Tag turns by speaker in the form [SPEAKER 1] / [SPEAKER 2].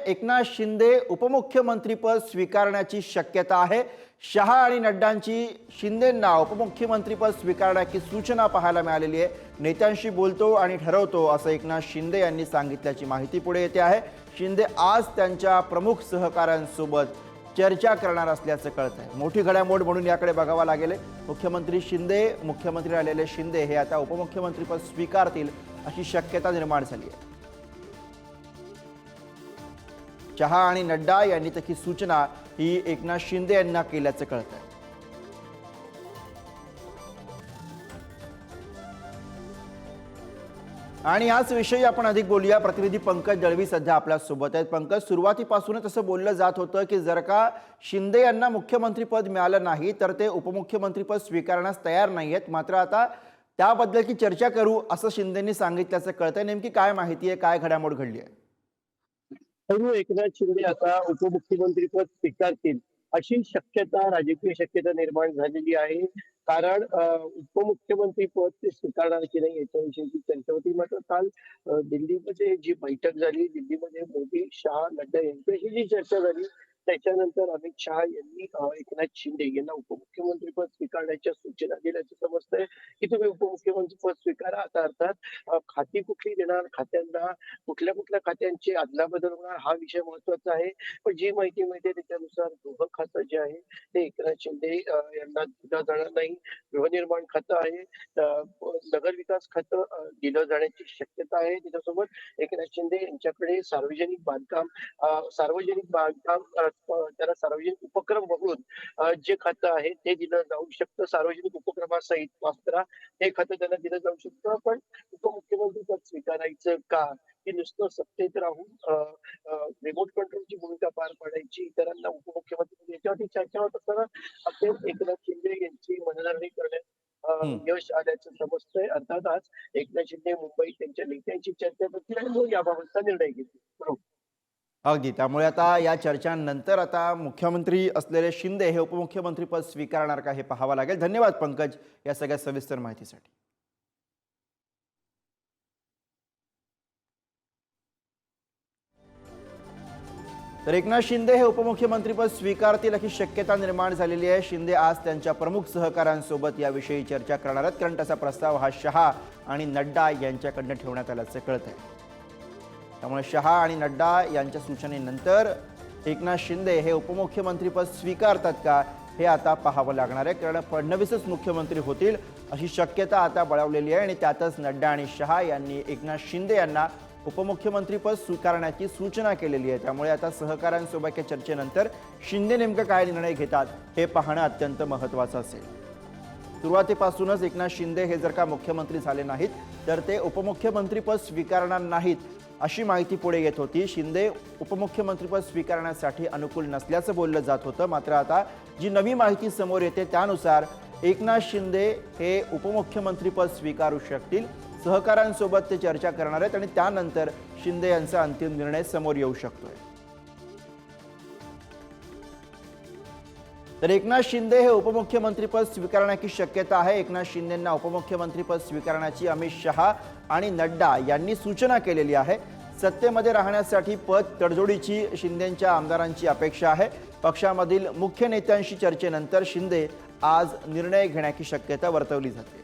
[SPEAKER 1] एकनाथ शिंदे उपमुख्यमंत्रीपद स्वीकारण्याची शक्यता आहे। शहा आणि नड्डांची शिंदेंना उपमुख्यमंत्रीपद स्वीकारण्याची सूचना पाहायला मिळालेली आहे। नेत्यांशी बोलतो आणि ठरवतो असं एकनाथ शिंदे यांनी सांगितल्याची माहिती पुढे येते आहे। शिंदे आज त्यांच्या प्रमुख सहकाऱ्यांसोबत चर्चा करणार असल्याचं कळत आहे। मोठी घडामोड म्हणून याकडे बघावं लागेल। मुख्यमंत्री राहिलेले शिंदे हे आता उपमुख्यमंत्रीपद स्वीकारतील अशी शक्यता निर्माण झाली आहे। शहा आणि नड्डा यांनी तशी सूचना ही एकनाथ शिंदे यांना केल्याचं कळत आहे। आणि याच विषयी आपण अधिक बोलूया। प्रतिनिधी पंकज दळवी सध्या आपल्या सोबत आहेत। पंकज, सुरुवातीपासूनच असं बोललं जात होतं की जर का शिंदे यांना मुख्यमंत्रीपद मिळालं नाही तर ते उपमुख्यमंत्रीपद स्वीकारण्यास तयार नाहीयेत, मात्र आता त्याबद्दलची चर्चा करू असं शिंदेंनी सांगितल्याचं कळतंय। नेमकी काय माहिती आहे, काय घडामोड घडली आहे?
[SPEAKER 2] एकनाथ शिंदे आता उपमुख्यमंत्रीपद स्वीकारतील अशी शक्यता, राजकीय शक्यता निर्माण झालेली आहे। कारण उपमुख्यमंत्री पद ते स्वीकारणार की नाही याच्याविषयीची चर्चा होती। मात्र काल दिल्लीमध्ये जी बैठक झाली, दिल्लीमध्ये मोदी, शहा, नड्डा यांच्याशी जी चर्चा झाली त्याच्यानंतर अमित शहा यांनी एकनाथ शिंदे यांना उपमुख्यमंत्रीपद स्वीकारण्याच्या सूचना दिल्याचं समजतंय की तुम्ही उपमुख्यमंत्रीपद स्वीकारा। आता अर्थात खाती कुठली देणार, खात्यांना कुठल्या कुठल्या खात्यांची अदलाबदल होणार हा विषय महत्वाचा आहे। पण जी माहिती मिळते त्याच्यानुसार गृह खातं जे आहे ते एकनाथ शिंदे यांना दिलं जाणार नाही। गृहनिर्माण खातं आहे, नगर विकास खातं दिलं जाण्याची शक्यता आहे। त्याच्यासोबत एकनाथ शिंदे यांच्याकडे सार्वजनिक बांधकाम त्याला सार्वजनिक उपक्रम वगळून जे खातं आहे ते दिलं जाऊ शकतं। सार्वजनिक उपक्रमासहित माफ करा, हे खातं त्यांना दिलं जाऊ शकतं। पण उपमुख्यमंत्री पद स्वीकारायचं का, की नुसतं सत्तेत राहून रिमोट कंट्रोलची भूमिका पार पाडायची, इतरांना उपमुख्यमंत्री याच्यावरती चर्चा होत असताना अखेर एकनाथ शिंदे यांची मनधरणी करण्यात यश आल्याचं समजतंय। अर्थात आज एकनाथ शिंदे मुंबईत त्यांच्या नेत्यांची चर्चा करतील आणि मग याबाबतचा निर्णय घेतील। बरोबर,
[SPEAKER 1] अगदी। त्यामुळे आता या चर्चांनंतर आता मुख्यमंत्री असलेले शिंदे हे उपमुख्यमंत्रीपद स्वीकारणार का हे पाहावं लागेल। धन्यवाद पंकज या सगळ्या सविस्तर माहितीसाठी। तर एकनाथ शिंदे हे उपमुख्यमंत्रीपद स्वीकारतील अशी शक्यता निर्माण झालेली आहे। शिंदे आज त्यांच्या प्रमुख सहकाऱ्यांसोबत याविषयी चर्चा करणार आहेत, कारण तसा प्रस्ताव हा शहा आणि नड्डा यांच्याकडनं ठेवण्यात आल्याचं कळत आहे। त्यामुळे शहा आणि नड्डा यांच्या सूचनेनंतर एकनाथ शिंदे हे उपमुख्यमंत्रीपद स्वीकारतात का हे आता पाहावं लागणार आहे, कारण फडणवीसच मुख्यमंत्री होतील अशी शक्यता आता बळावलेली आहे। आणि त्यातच नड्डा आणि शहा यांनी एकनाथ शिंदे यांना उपमुख्यमंत्रीपद स्वीकारण्याची सूचना केलेली आहे। त्यामुळे आता सहकाऱ्यांसोबतच्या चर्चेनंतर शिंदे नेमकं काय निर्णय घेतात हे पाहणं अत्यंत महत्त्वाचं असेल। सुरुवातीपासूनच एकनाथ शिंदे हे जर का मुख्यमंत्री झाले नाहीत तर ते उपमुख्यमंत्रीपद स्वीकारणार नाहीत अशी माहिती पुढे येत होती। शिंदे उपमुख्यमंत्रीपद स्वीकारण्यासाठी अनुकूल नसल्याचं बोललं जात होतं, मात्र आता जी नवी माहिती समोर येते त्यानुसार एकनाथ शिंदे हे उपमुख्यमंत्रीपद स्वीकारू शकतील। सहकाऱ्यांसोबत ते चर्चा करणार आहेत आणि त्यानंतर शिंदे यांचा अंतिम निर्णय समोर येऊ शकतोय। तर एकनाथ शिंदे हे उपमुख्यमंत्रीपद स्वीकारण्याची शक्यता आहे। एकनाथ शिंदेंना उपमुख्यमंत्रीपद स्वीकारण्याची अमित शहा आणि नड्डा यांनी सूचना केलेली आहे। सत्तेमध्ये राहण्यासाठी पद तडजोडीची शिंदेंच्या आमदारांची अपेक्षा आहे। पक्षामधील मुख्य नेत्यांशी चर्चेनंतर शिंदे आज निर्णय घेण्याची शक्यता वर्तवली जाते।